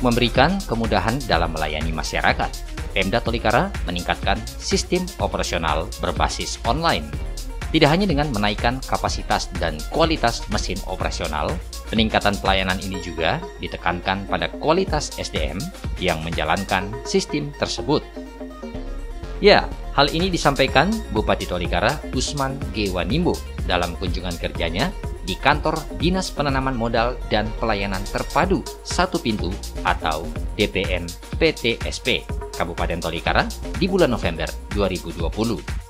memberikan kemudahan dalam melayani masyarakat, Pemda Tolikara meningkatkan sistem operasional berbasis online. Tidak hanya dengan menaikkan kapasitas dan kualitas mesin operasional, peningkatan pelayanan ini juga ditekankan pada kualitas SDM yang menjalankan sistem tersebut. Ya, hal ini disampaikan Bupati Tolikara Usman G. Wanimbo dalam kunjungan kerjanya di kantor Dinas Penanaman Modal dan Pelayanan Terpadu Satu Pintu atau DPM PTSP Kabupaten Tolikara di bulan November 2020.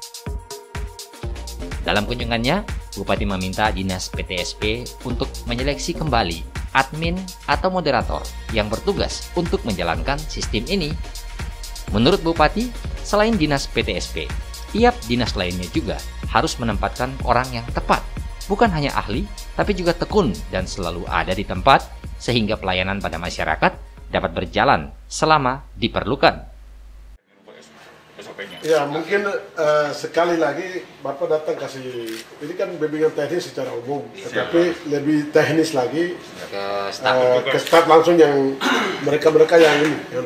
Dalam kunjungannya, Bupati meminta Dinas PTSP untuk menyeleksi kembali admin atau moderator yang bertugas untuk menjalankan sistem ini. Menurut Bupati, selain Dinas PTSP, tiap dinas lainnya juga harus menempatkan orang yang tepat, bukan hanya ahli, tapi juga tekun dan selalu ada di tempat, sehingga pelayanan pada masyarakat dapat berjalan selama diperlukan. Ya, mungkin sekali lagi Bapak datang kasih, ini kan bimbingan teknis secara umum, tetapi lebih teknis lagi ke staf langsung yang mereka-mereka yang ini, yang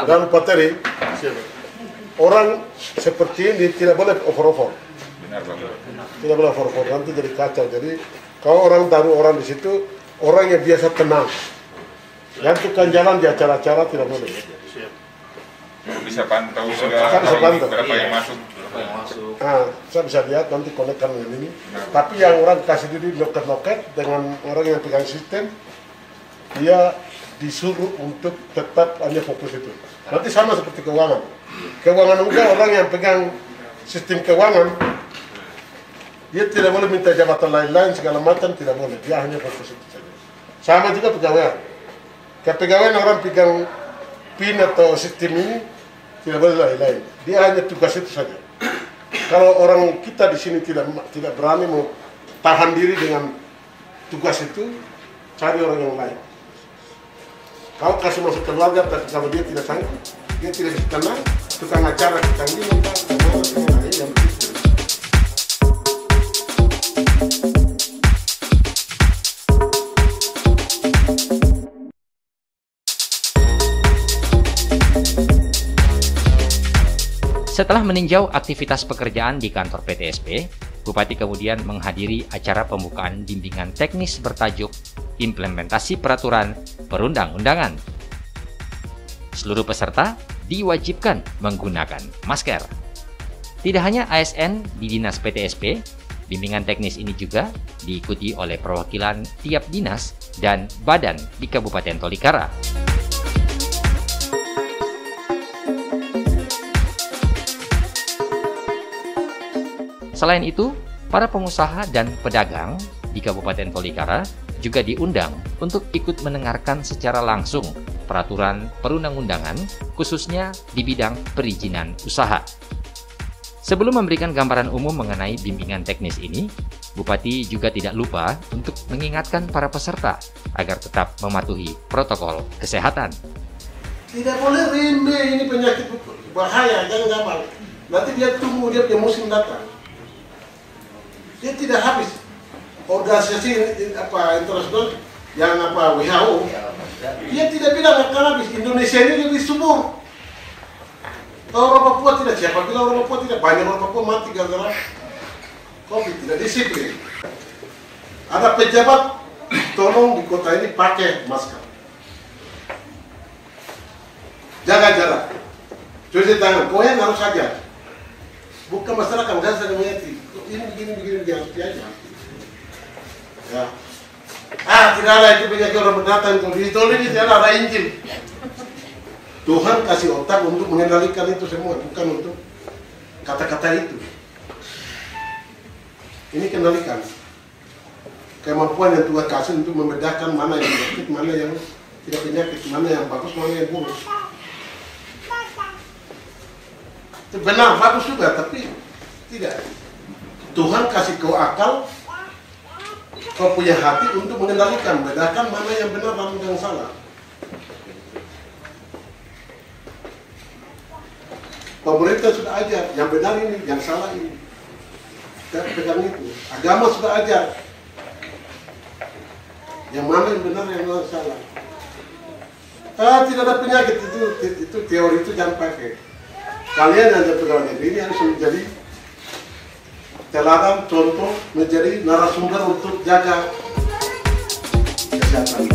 dan materi. Orang seperti ini tidak boleh over-over. Tidak boleh over-over, nanti jadi kacau. Jadi kalau orang taruh orang di situ, orang yang biasa tenang, yang tukang jalan di acara-acara tidak boleh. Bisa pantau berapa yang masuk. Saya bisa lihat nanti konekkan dengan ini. Tapi yang orang kasih diri loket-loket dengan orang yang pegang sistem, dia disuruh untuk tetap hanya fokus itu. Nanti sama seperti keuangan. Keuangan enggak, orang yang pegang sistem keuangan, dia tidak boleh minta jabatan lain-lain segala macam, tidak boleh. Dia hanya fokus itu saja. Sama juga pegawai. Kepegawaian orang pegang PIN atau sistem ini tidak boleh lain-lain. Dia hanya tugas itu saja. Kalau orang kita di sini tidak berani mau tahan diri dengan tugas itu, cari orang yang lain. Kalau kasih masuk keluarga, tapi kalau dia tidak sanggup, dia tidak bisa tenang, tukang acara tukang ini, yang begitu. Setelah meninjau aktivitas pekerjaan di kantor PTSP, Bupati kemudian menghadiri acara pembukaan bimbingan teknis bertajuk Implementasi Peraturan Perundang-undangan. Seluruh peserta diwajibkan menggunakan masker. Tidak hanya ASN di Dinas PTSP, bimbingan teknis ini juga diikuti oleh perwakilan tiap dinas dan badan di Kabupaten Tolikara. Selain itu, para pengusaha dan pedagang di Kabupaten Tolikara juga diundang untuk ikut mendengarkan secara langsung peraturan perundang-undangan, khususnya di bidang perizinan usaha. Sebelum memberikan gambaran umum mengenai bimbingan teknis ini, Bupati juga tidak lupa untuk mengingatkan para peserta agar tetap mematuhi protokol kesehatan. Tidak boleh remeh, ini penyakit bahaya, jangan gampang. Nanti dia tunggu dia musim datang. Dia tidak habis. Organisasi internasional yang WHO, dia tidak bilang akan habis. Indonesia ini lebih subur. Kalau orang Papua tidak, siapa bilang orang Papua tidak? Banyak orang Papua mati gara-gara COVID, tidak disiplin. Ada pejabat, tolong di kota ini pakai masker. Jaga jarak. Cuci tangan, kau yang harus saja. Bukan masyarakat, nggak usah mengerti. Ini begini harus diajar. Ya. Tidak ada itu penyakit orang mendatang. Kalau di tol ini tidak ada Injil. Tuhan kasih otak untuk mengendalikan itu semua, bukan untuk kata-kata itu. Ini kendalikan. Kemampuan yang Tuhan kasih untuk membedakan mana yang penyakit, mana yang tidak penyakit, mana yang bagus, mana yang buruk. Itu benar, bagus juga, tapi tidak. Tuhan kasih kau akal, kau punya hati untuk mengendalikan, bedakan mana yang benar dan yang salah. Pemerintah sudah ajar, yang benar ini, yang salah ini. Kita pegang itu. Agama sudah ajar, yang mana yang benar, yang mana yang salah. Tidak ada penyakit, itu teori itu jangan pakai. Kalian yang jadi pegawai negeri ini harus menjadi teladan, contoh, menjadi narasumber untuk jaga kesehatan.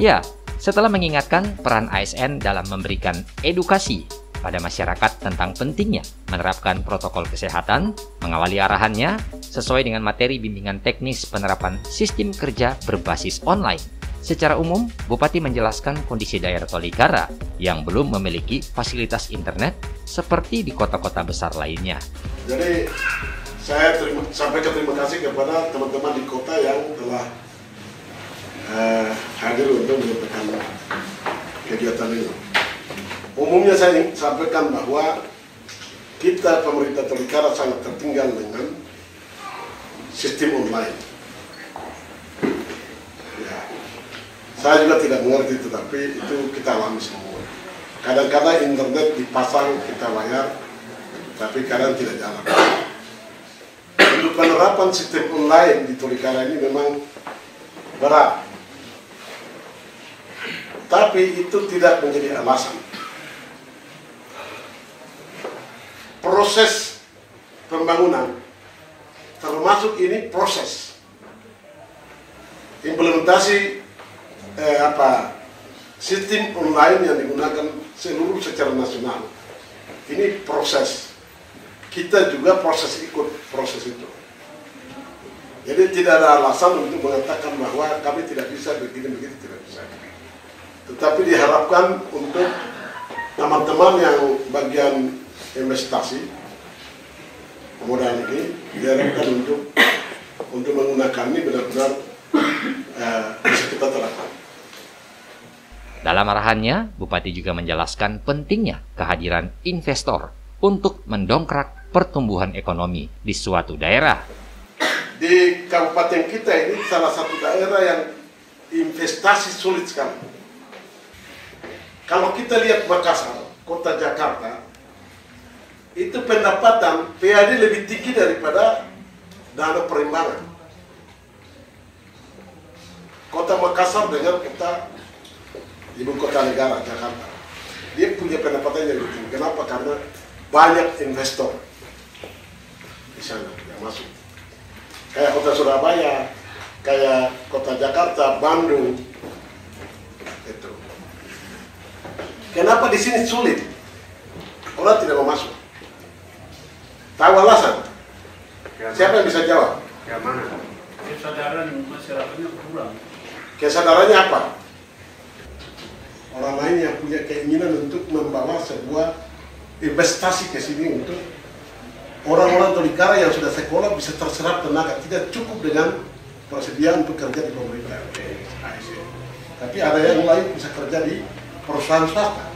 Ya, setelah mengingatkan peran ASN dalam memberikan edukasi pada masyarakat tentang pentingnya menerapkan protokol kesehatan, mengawali arahannya sesuai dengan materi bimbingan teknis penerapan sistem kerja berbasis online. Secara umum, Bupati menjelaskan kondisi daerah Tolikara yang belum memiliki fasilitas internet seperti di kota-kota besar lainnya. Jadi, saya sampaikan terima kasih kepada teman-teman di kota yang telah hadir untuk menyampaikan kegiatan ini. Umumnya saya sampaikan bahwa kita pemerintah Tolikara sangat tertinggal dengan sistem online. Ya, saya juga tidak mengerti, tetapi itu kita alami semua. Kadang-kadang internet dipasang kita bayar, tapi kadang tidak jalan. Untuk penerapan sistem online di Tolikara ini memang berat. Tapi itu tidak menjadi alasan. Proses pembangunan, termasuk ini proses implementasi sistem online yang digunakan seluruh secara nasional. Ini proses. Kita juga proses ikut proses itu. Jadi tidak ada alasan untuk mengatakan bahwa kami tidak bisa begini-begini, tidak bisa. Tetapi diharapkan untuk teman-teman yang bagian investasi modal ini diharapkan untuk menggunakan ini benar-benar bisa kita terapkan. Dalam arahannya, Bupati juga menjelaskan pentingnya kehadiran investor untuk mendongkrak pertumbuhan ekonomi di suatu daerah. Di kabupaten kita ini salah satu daerah yang investasi sulit sekali. Kalau kita lihat Makassar, kota Jakarta, itu pendapatan PAD lebih tinggi daripada dana perimbangan. Kota Makassar dengan kota ibu kota negara Jakarta, dia punya pendapatan yang lebih tinggi. Kenapa? Karena banyak investor di sana yang masuk. Kayak kota Surabaya, kayak kota Jakarta, Bandung, itu. Kenapa di sini sulit? Orang tidak mau masuk. Tahu alasan? Siapa yang bisa jawab? Yang mana? Kesadaran masyarakatnya kurang. Kesadarannya apa? Orang lain yang punya keinginan untuk membawa sebuah investasi ke sini untuk orang-orang Tolikara yang sudah sekolah bisa terserap tenaga. Tidak cukup dengan persediaan untuk kerja di pemerintah. Tapi ada yang lain bisa kerja di perusahaan swasta.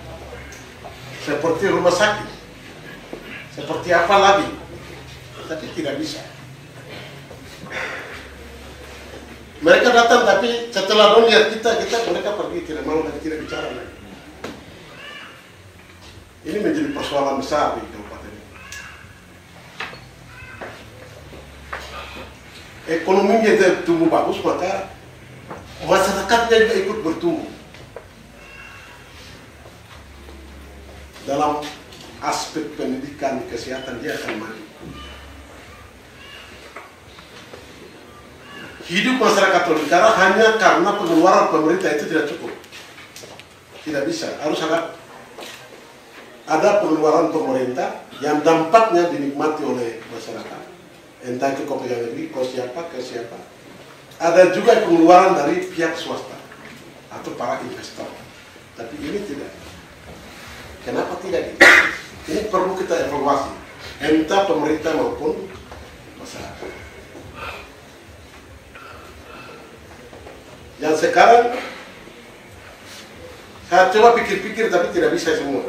Seperti rumah sakit. Seperti apa lagi, tapi tidak bisa. Mereka datang, tapi setelah lihat kita mereka pergi, tidak mau dan tidak bicara lagi. Ini menjadi persoalan besar di kabupaten ini. Ekonominya tumbuh bagus, maka masyarakatnya juga ikut bertumbuh. Dalam aspek pendidikan, kesehatan, dia akan maju. Hidup masyarakat Tolikara hanya karena pengeluaran pemerintah itu tidak cukup. Tidak bisa, harus ada pengeluaran pemerintah yang dampaknya dinikmati oleh masyarakat. Entah itu ke pegawai negeri, ke siapa. Ada juga pengeluaran dari pihak swasta atau para investor. Tapi ini tidak. Kenapa tidak gitu? Ini perlu kita evaluasi, entah pemerintah maupun masyarakat. Yang sekarang, saya coba pikir-pikir tapi tidak bisa semua.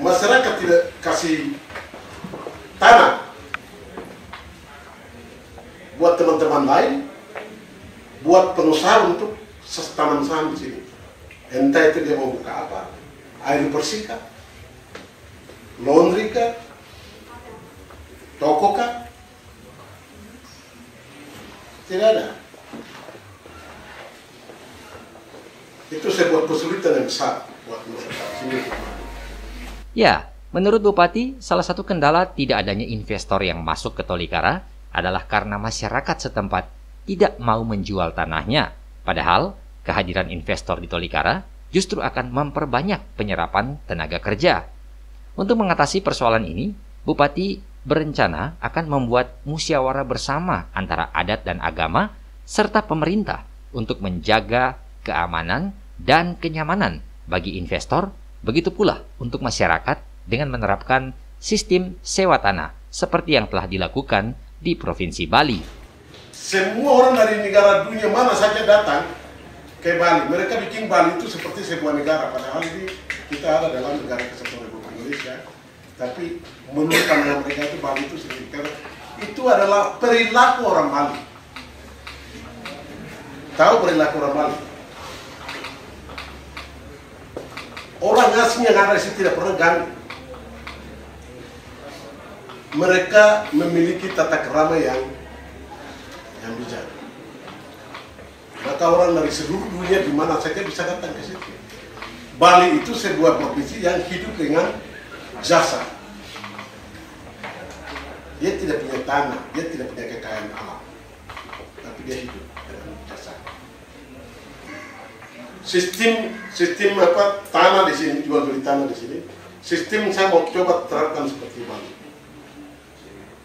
Masyarakat tidak kasih tanah buat teman-teman lain, buat pengusaha untuk tanam saham di sini. Entah itu dia mau buka apa, air bersih kah, laundry kah, toko kah, tidak ada. Itu sebuah kesulitan yang besar buat masyarakat sini. Ya, menurut Bupati, salah satu kendala tidak adanya investor yang masuk ke Tolikara adalah karena masyarakat setempat tidak mau menjual tanahnya. Padahal, kehadiran investor di Tolikara justru akan memperbanyak penyerapan tenaga kerja. Untuk mengatasi persoalan ini, Bupati berencana akan membuat musyawarah bersama antara adat dan agama serta pemerintah untuk menjaga keamanan dan kenyamanan bagi investor, begitu pula untuk masyarakat dengan menerapkan sistem sewa tanah seperti yang telah dilakukan di Provinsi Bali. Semua orang dari negara dunia mana saja datang ke Bali, mereka bikin Bali itu seperti sebuah negara, padahal ini kita ada dalam negara kesatuan Republik Indonesia. Tapi menurut pandangan mereka itu Bali itu sedikit, itu adalah perilaku orang Bali. Tahu perilaku orang Bali? Orang asing yang ada di sini tidak pernah ganggu. Mereka memiliki tata krama yang bijak. Maka orang dari seluruh dunia di mana saja bisa datang ke situ. Bali itu sebuah provinsi yang hidup dengan jasa. Dia tidak punya tanah, dia tidak punya kekayaan alam, tapi dia hidup dengan jasa. Sistem tanah di sini, jual beli tanah di sini. Sistem saya mau coba terapkan seperti Bali.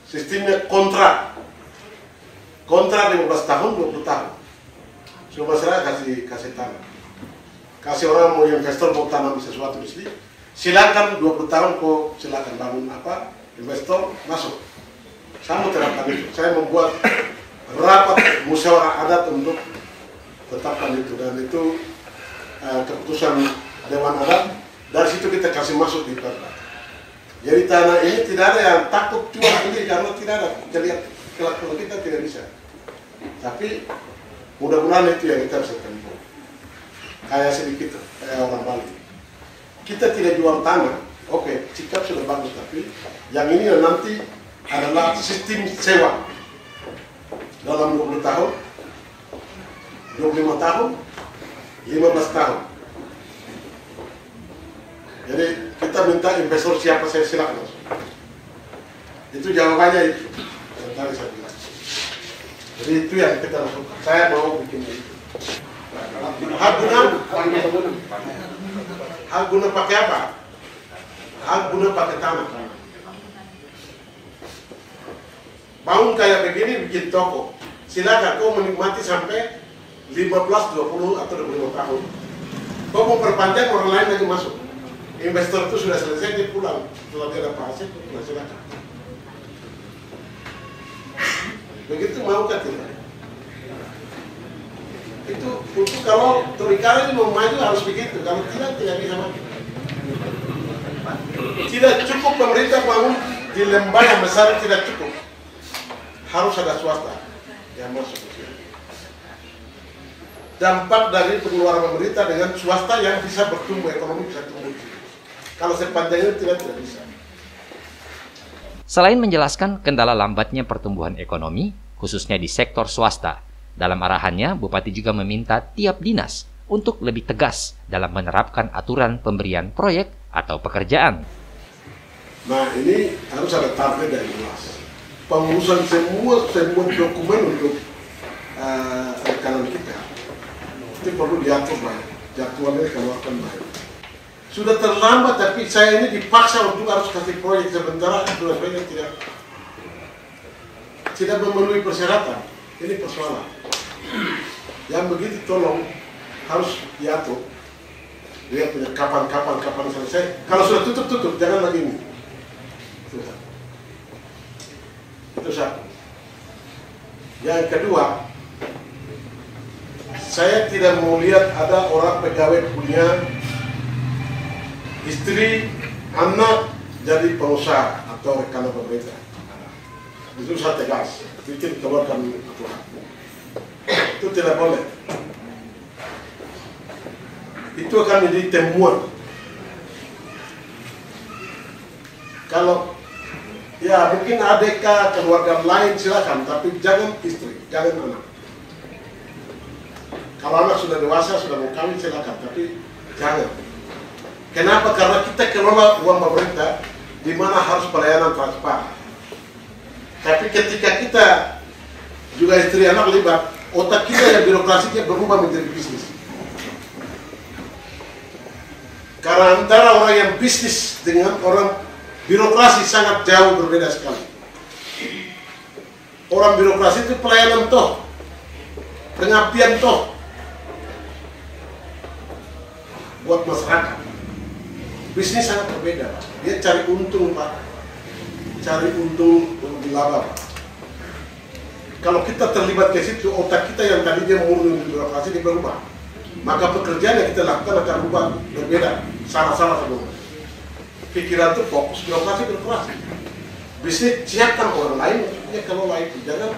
Sistemnya kontrak 15 tahun, 20 tahun. Semua masyarakat kasih tanah. Kasih orang mau investor mau tanam sesuatu di sini, silakan 20 tahun kok silakan bangun apa, investor masuk. Saya mau terapkan itu. Saya membuat rapat musyawarah adat untuk tetapkan itu, dan itu keputusan Dewan Adat. Dari situ kita kasih masuk di perda. Jadi tanah ini tidak ada yang takut jual beli karena tidak ada kelakuan kita tidak bisa. Tapi mudah-mudahan itu yang kita bisa tempuh. Kayak sedikit kayak orang Bali. Kita tidak jual tanah, oke, sikap sudah bagus, tapi yang ini nanti adalah sistem sewa dalam 20 tahun, 25 tahun, 15 tahun. Jadi kita minta investor siapa saya silakan masuk. Itu jawabannya itu. Yang tadi saya bilang. Jadi itu yang kita lakukan. Saya mau bikin itu. Hak guna pakai apa? Hak guna pakai tanah. Bangun kayak begini bikin toko. Silakan kau menikmati sampai 15, 20 atau 25 tahun. Kau mau perpanjang, orang lain lagi masuk. Investor itu sudah selesai, dia pulang. Setelah dia dapat hasil, dia silakan. Begitu mau kan tidak? Itu untuk kalau Tolikara ini mau maju harus begitu. Kalau tidak bisa maju. Tidak cukup pemerintah bangun di lembah yang besar, tidak cukup. Harus ada swasta yang masuk ke sini. Dampak dari pengeluaran pemerintah dengan swasta yang bisa bertumbuh, ekonomi bisa tumbuh. Kalau sepanjang itu tidak bisa. Selain menjelaskan kendala lambatnya pertumbuhan ekonomi, khususnya di sektor swasta, dalam arahannya Bupati juga meminta tiap dinas untuk lebih tegas dalam menerapkan aturan pemberian proyek atau pekerjaan. Nah, ini harus ada target yang jelas. Pengurusan semua dokumen untuk rekanan kita itu perlu diatur baik, jadwalnya dikeluarkan baik. Sudah terlambat, tapi saya ini dipaksa untuk harus kasih proyek sementara proyeknya tidak memenuhi persyaratan. Ini persoalan. Yang begitu tolong harus diatur. Dia punya kapan selesai. Kalau sudah tutup, jangan lagi ini. Itu satu. Yang kedua, saya tidak mau lihat ada orang pegawai punya istri, anak jadi pengusaha atau rekan pemerintah. Itu saya tegas, bikin keluarkan aturan. Itu tidak boleh. Itu akan menjadi temuan. Kalau ya mungkin ADK keluarga lain silakan, tapi jangan istri, jangan anak. Kalau anak sudah dewasa, sudah mau kawin, silakan, tapi jangan. Kenapa? Karena kita kelola uang pemerintah di mana harus pelayanan transparan. Tapi ketika kita juga istri anak libat, otak kita yang birokrasinya berubah menjadi bisnis. Karena antara orang yang bisnis dengan orang birokrasi sangat jauh berbeda sekali. Orang birokrasi itu pelayanan toh, pengabdian toh buat masyarakat. Bisnis sangat berbeda, Pak. Dia cari untung, Pak. Cari untung untuk laba, Pak. Kalau kita terlibat ke situ, otak kita yang tadinya murni birokrasi dia berubah. Maka pekerjaan yang kita lakukan akan berubah berbeda, salah-salah semua. Pikiran itu fokus birokrasi. Bisnis siapkan orang lain, ya kalau lain jangan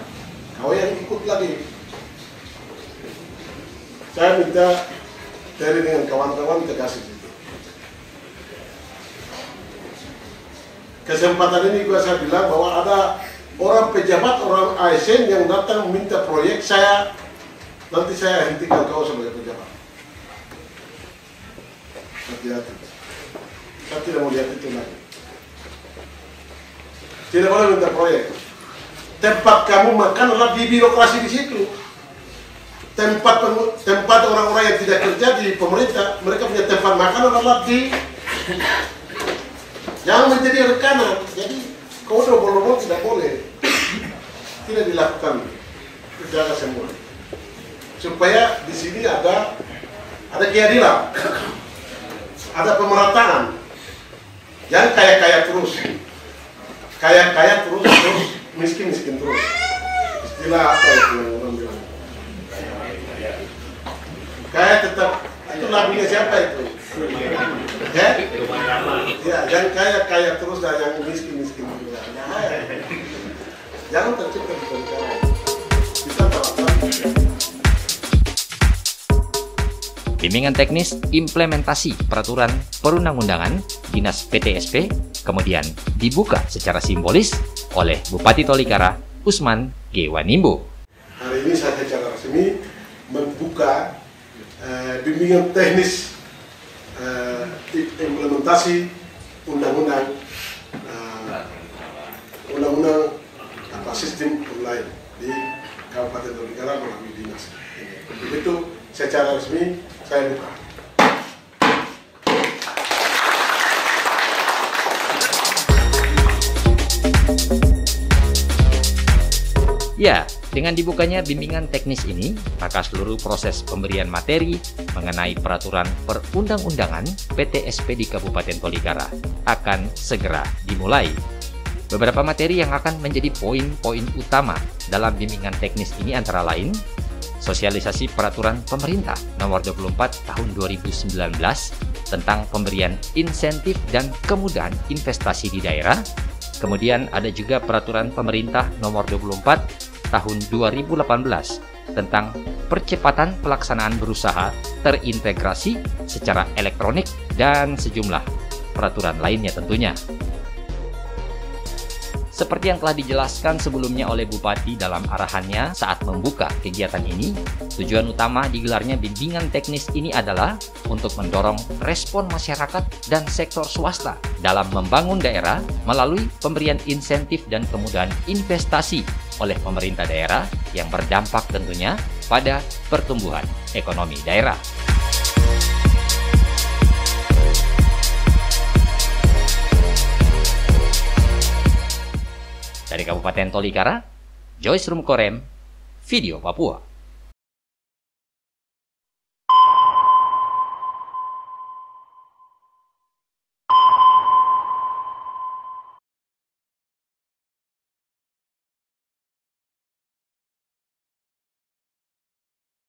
kau yang ikut lagi. Saya minta dari dengan kawan-kawan tegas itu. Kesempatan ini juga saya bilang bahwa ada orang pejabat, orang ASN yang datang minta proyek, nanti saya hentikan kau sebagai pejabat. Hati-hati. Saya tidak mau lihat itu lagi. Tidak boleh minta proyek. Tempat kamu makan adalah di birokrasi di situ. Tempat orang-orang yang tidak kerja di pemerintah, mereka punya tempat makan adalah di. Jangan menjadi rekanan. Jadi kau double-double tidak boleh. Tidak dilakukan. Jaga semua. Supaya di sini ada keadilan, ada pemerataan. Jangan kaya-kaya terus. Kaya-kaya terus miskin-miskin terus. Istilah apa itu yang orang bilang? Kaya tetap, itu lagunya siapa itu? Ya, yang kaya terus dan yang miskin juga. Jangan tercipta di negara. Bisa terlaksana. Bimbingan teknis implementasi peraturan perundang-undangan Dinas PTSP kemudian dibuka secara simbolis oleh Bupati Tolikara Usman G. Wanimbo. Hari ini saya secara resmi membuka bimbingan teknis implementasi undang-undang sistem online di Kabupaten Tolikara melalui dinas. Begitu secara resmi saya buka. Ya, dengan dibukanya bimbingan teknis ini, maka seluruh proses pemberian materi mengenai peraturan perundang-undangan PTSP di Kabupaten Tolikara akan segera dimulai. Beberapa materi yang akan menjadi poin-poin utama dalam bimbingan teknis ini antara lain sosialisasi peraturan pemerintah nomor 24 tahun 2019 tentang pemberian insentif dan kemudahan investasi di daerah. Kemudian ada juga peraturan pemerintah nomor 24 tahun 2018 tentang percepatan pelaksanaan berusaha terintegrasi secara elektronik dan sejumlah peraturan lainnya tentunya. Seperti yang telah dijelaskan sebelumnya oleh Bupati dalam arahannya saat membuka kegiatan ini, tujuan utama digelarnya bimbingan teknis ini adalah untuk mendorong respon masyarakat dan sektor swasta dalam membangun daerah melalui pemberian insentif dan kemudahan investasi oleh pemerintah daerah yang berdampak tentunya pada pertumbuhan ekonomi daerah. Dari Kabupaten Tolikara, Joyce Rumkorem, Video Papua.